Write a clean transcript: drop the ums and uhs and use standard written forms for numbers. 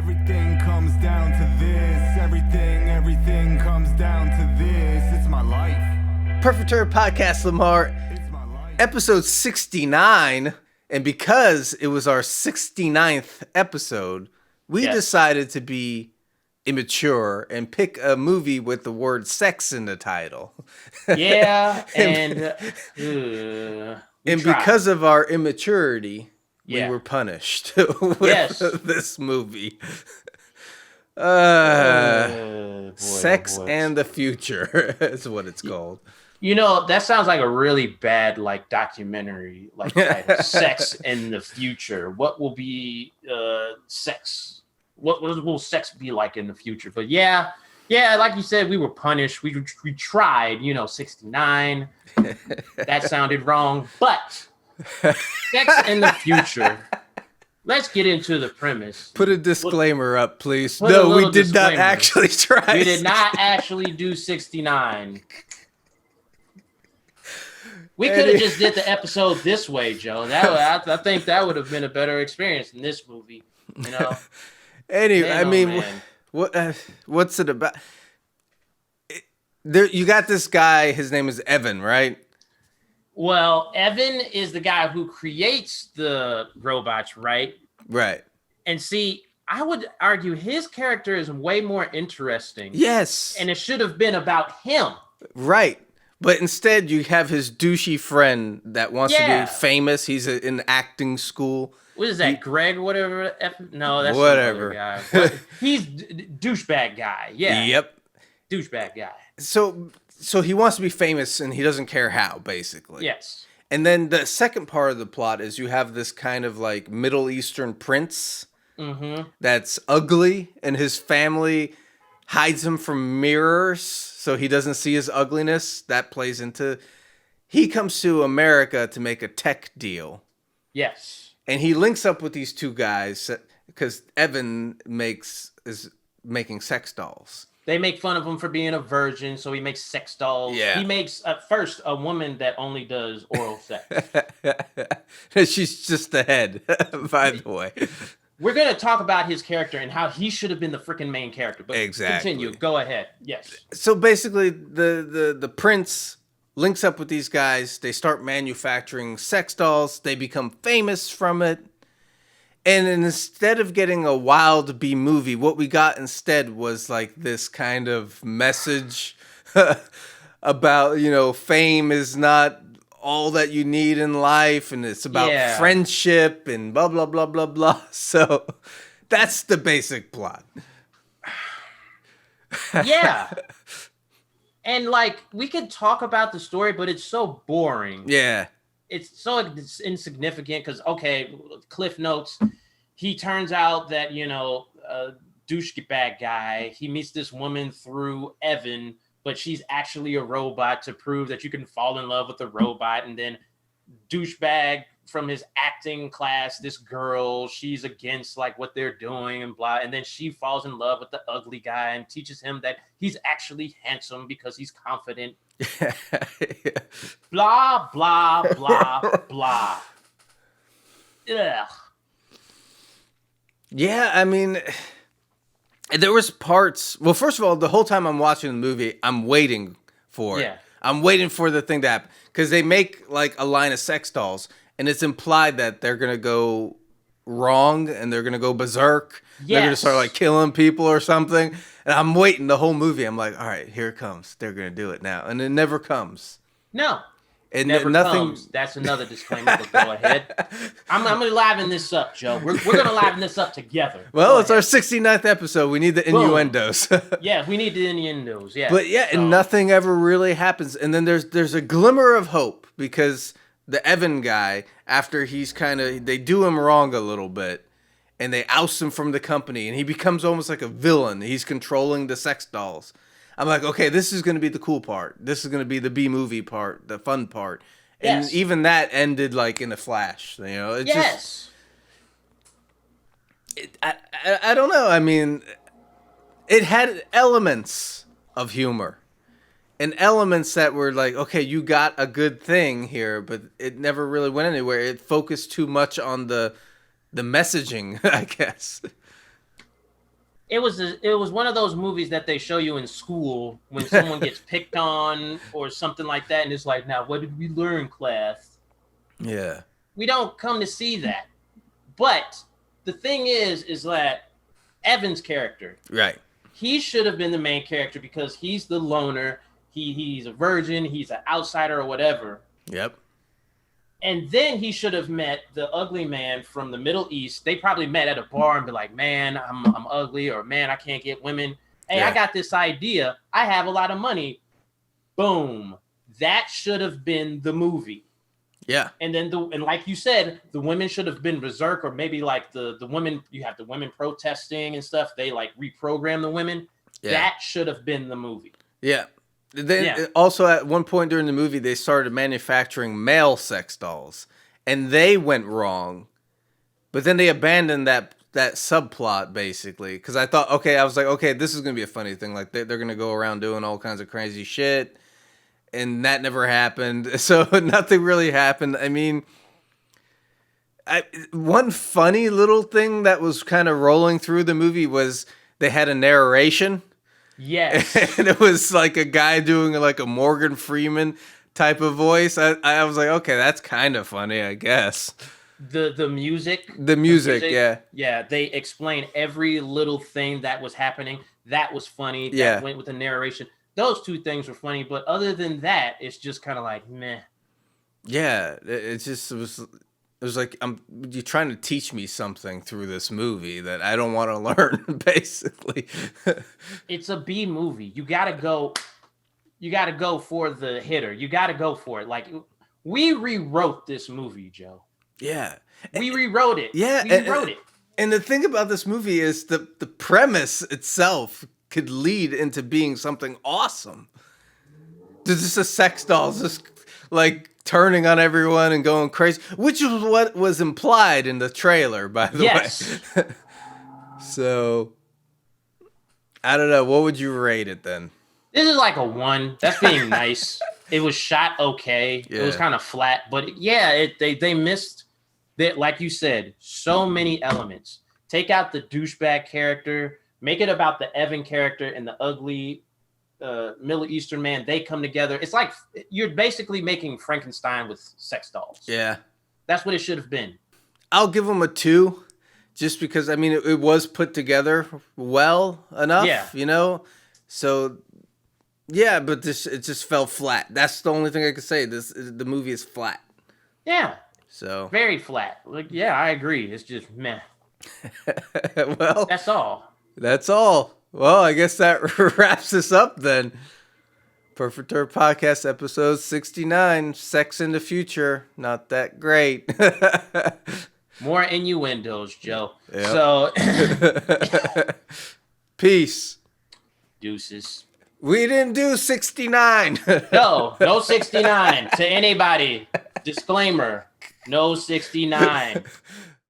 Everything comes down to this. Everything comes down to this. It's my life. Perfect Turd Podcast, Lamar. It's my life. Episode 69. And because it was our 69th episode, we decided to be immature and pick a movie with the word sex in the title. Yeah, and because of our immaturity, we were punished with this movie. Sex and the Future is what it's called. You know, that sounds like a really bad documentary, title. Sex in the Future. What will be sex? What will sex be like in the future? But yeah, like you said, we were punished. We tried, 69. That sounded wrong. But sex in the future. Let's get into the premise. Put a disclaimer up, please. No, we did not actually try. We did not actually do 69. We could have just did the episode this way, Joe. I think that would have been a better experience than this movie. Anyway, what's it about? You got this guy. His name is Evan, right? Well, Evan is the guy who creates the robots, right? Right. And see, I would argue his character is way more interesting. Yes. And it should have been about him. Right. But instead, you have his douchey friend that wants to be famous. He's in acting school. What is that, Greg? Whatever? No, that's whatever guy. He's douchebag guy. Yeah. Yep. Douchebag guy. So he wants to be famous, and he doesn't care how, basically. Yes. And then the second part of the plot is you have this kind of Middle Eastern prince that's ugly, and his family hides him from mirrors so he doesn't see his ugliness. That plays into... He comes to America to make a tech deal. Yes. And he links up with these two guys because Evan is making sex dolls. They make fun of him for being a virgin, so he makes sex dolls. Yeah. He makes, at first, a woman that only does oral sex. She's just the head, by the way. We're going to talk about his character and how he should have been the freaking main character. But exactly. Continue. Go ahead. Yes. So basically, the prince links up with these guys. They start manufacturing sex dolls. They become famous from it. And instead of getting a wild B movie, what we got instead was this kind of message about, fame is not all that you need in life, and it's about friendship and blah, blah, blah, blah, blah. So that's the basic plot. Yeah. And we could talk about the story, but it's so boring. Yeah. It's so insignificant because, Cliff Notes, he turns out that, a douchebag guy, he meets this woman through Evan, but she's actually a robot to prove that you can fall in love with a robot. And then douchebag from his acting class, this girl, she's against what they're doing and blah. And then she falls in love with the ugly guy and teaches him that he's actually handsome because he's confident. Blah, blah, blah, blah. Ugh. Yeah, I mean, there was parts. Well, first of all, the whole time I'm watching the movie, I'm waiting for it. Yeah. I'm waiting for the thing to happen. Because they make a line of sex dolls, and it's implied that they're going to go wrong and they're going to go berserk. Yes. They're going to start killing people or something. And I'm waiting the whole movie. I'm like, all right, here it comes. They're going to do it now. And it never comes. No. And never nothing comes. That's another disclaimer. But go ahead. I'm going to liven this up, Joe. We're going to liven this up together. Well, it's our 69th episode. We need the innuendos. Yeah, we need the innuendos. Yeah. But and nothing ever really happens. And then there's a glimmer of hope because the Evan guy, after they do him wrong a little bit, and they oust him from the company, and he becomes almost like a villain. He's controlling the sex dolls. I'm like, okay, this is going to be the cool part. This is going to be the B movie part, the fun part. And even that ended in a flash. It yes. I don't know. I mean, it had elements of humor. And elements that were okay, you got a good thing here, but it never really went anywhere. It focused too much on the messaging, I guess. It was one of those movies that they show you in school when someone gets picked on or something like that, and it's like, now what did we learn, class? Yeah. We don't come to see that. But the thing is that Evan's character, Right. he should have been the main character because he's the loner. He's a virgin. He's an outsider or whatever. Yep. And then he should have met the ugly man from the Middle East. They probably met at a bar and be like, man, I'm ugly, or man, I can't get women. Hey, Yeah. I got this idea. I have a lot of money. Boom. That should have been the movie. Yeah. And then and like you said, the women should have been berserk, or maybe like the women, you have the women protesting and stuff. They like reprogram the women. Yeah. That should have been the movie. Yeah. Then also at one point during the movie, they started manufacturing male sex dolls, and they went wrong. But then they abandoned that subplot basically because I was like, okay, this is gonna be a funny thing. Like they're gonna go around doing all kinds of crazy shit, and that never happened. So nothing really happened. I mean, one funny little thing that was kind of rolling through the movie was they had a narration. Yes. And it was like a guy doing like a Morgan Freeman type of voice. I was like, okay, that's kind of funny, I guess. The music. The music, yeah. Yeah, they explain every little thing that was happening. That was funny. That went with the narration. Those two things were funny, but other than that, it's just kind of like meh. Yeah, it was like you're trying to teach me something through this movie that I don't want to learn, basically. It's a B movie. You gotta go for the hitter. You gotta go for it. Like we rewrote this movie, Joe. Yeah. We rewrote it. Yeah. We rewrote it. And the thing about this movie is the premise itself could lead into being something awesome. There's just a sex doll just like turning on everyone and going crazy, which is what was implied in the trailer, by the way. So, I don't know. What would you rate it then? This is like a 1. That's being nice. It was shot okay. Yeah. It was kind of flat, but yeah, they missed that, like you said, so many elements. Take out the douchebag character, make it about the Evan character and the ugly Middle Eastern man. They come together. It's like you're basically making Frankenstein with sex dolls. Yeah. That's what it should have been. I'll give them a 2 just because, I mean, it was put together well enough, you know? So, yeah, but it just fell flat. That's the only thing I could say. The movie is flat. Yeah. So. Very flat. Like, yeah, I agree. It's just meh. Well. That's all. That's all. Well, I guess that wraps us up then. Perfect Turd Podcast, episode 69. Sex in the future. Not that great. More innuendos, Joe. Yep. So, peace. Deuces. We didn't do 69. No 69 to anybody. Disclaimer, no 69.